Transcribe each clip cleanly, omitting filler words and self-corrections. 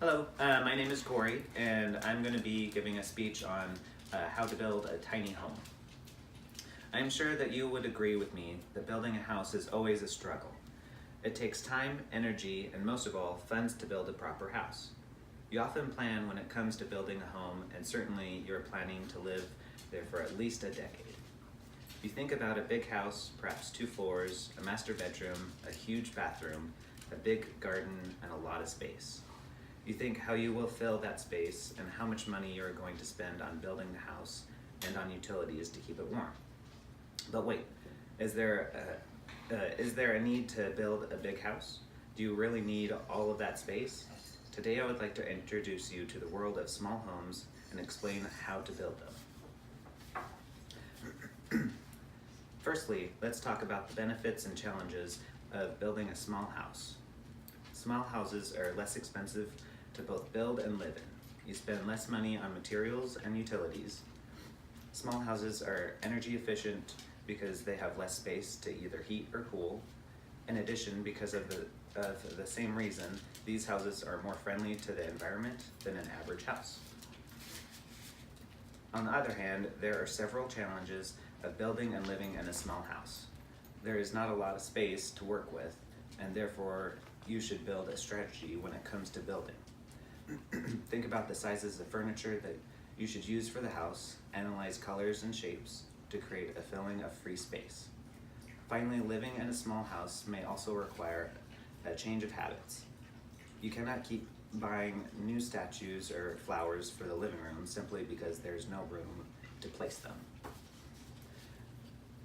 Hello, my name is Corey, and I'm going to be giving a speech on how to build a tiny home. I'm sure that you would agree with me that building a house is always a struggle. It takes time, energy, and most of all, funds to build a proper house. You often plan when it comes to building a home, and certainly you're planning to live there for at least a decade. You think about a big house, perhaps 2 floors, a master bedroom, a huge bathroom, a big garden, and a lot of space. You think how you will fill that space and how much money you're going to spend on building the house and on utilities to keep it warm. But wait, is there a need to build a big house? Do you really need all of that space? Today I would like to introduce you to the world of small homes and explain how to build them. Firstly, let's talk about the benefits and challenges of building a small house. Small houses are less expensive to both build and live in. You spend less money on materials and utilities. Small houses are energy efficient because they have less space to either heat or cool. In addition, because of the same reason, these houses are more friendly to the environment than an average house. On the other hand, there are several challenges of building and living in a small house. There is not a lot of space to work with, and therefore you should build a strategy when it comes to building. Think about the sizes of furniture that you should use for the house, analyze colors and shapes to create a feeling of free space. Finally, living in a small house may also require a change of habits. You cannot keep buying new statues or flowers for the living room simply because there's no room to place them.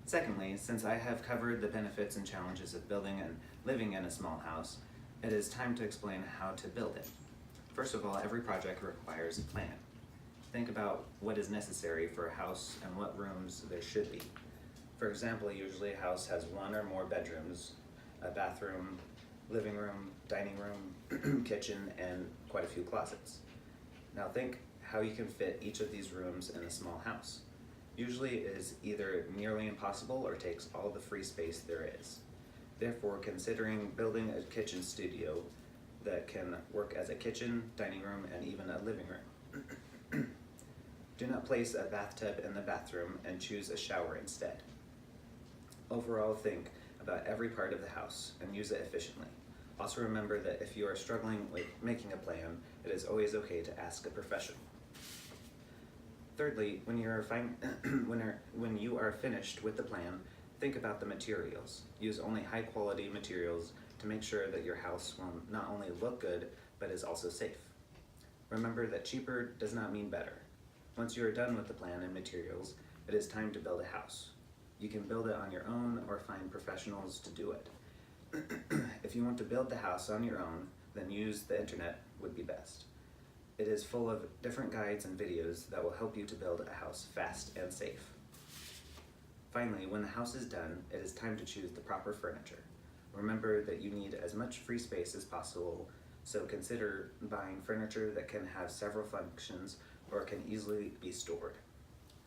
Secondly, since I have covered the benefits and challenges of building and living in a small house, it is time to explain how to build it. First of all, every project requires a plan. Think about what is necessary for a house and what rooms there should be. For example, usually a house has 1 or more bedrooms, a bathroom, living room, dining room, kitchen, and quite a few closets. Now think how you can fit each of these rooms in a small house. Usually it is either nearly impossible or takes all the free space there is. Therefore, considering building a kitchen studio that can work as a kitchen, dining room, and even a living room. Do not place a bathtub in the bathroom and choose a shower instead. Overall, think about every part of the house and use it efficiently. Also remember that if you are struggling with making a plan, it is always okay to ask a professional. Thirdly, when you are finished with the plan, think about the materials. Use only high quality materials to make sure that your house will not only look good, but is also safe. Remember that cheaper does not mean better. Once you are done with the plan and materials, it is time to build a house. You can build it on your own or find professionals to do it. If you want to build the house on your own, then use the internet would be best. It is full of different guides and videos that will help you to build a house fast and safe. Finally, when the house is done, it is time to choose the proper furniture. Remember that you need as much free space as possible, so consider buying furniture that can have several functions or can easily be stored.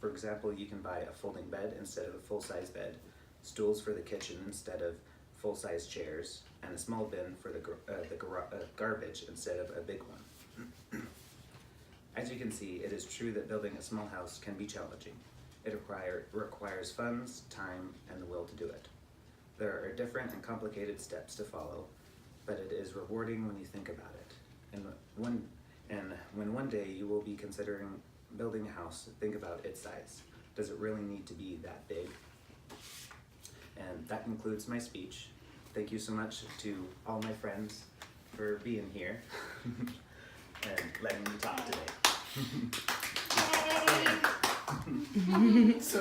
For example, you can buy a folding bed instead of a full-size bed, stools for the kitchen instead of full-size chairs, and a small bin for the garbage instead of a big one. As you can see, it is true that building a small house can be challenging. It requires funds, time, and the will to do it. There are different and complicated steps to follow, but it is rewarding when you think about it. And when one day you will be considering building a house, think about its size. Does it really need to be that big? And that concludes my speech. Thank you so much to all my friends for being here and letting me talk today. So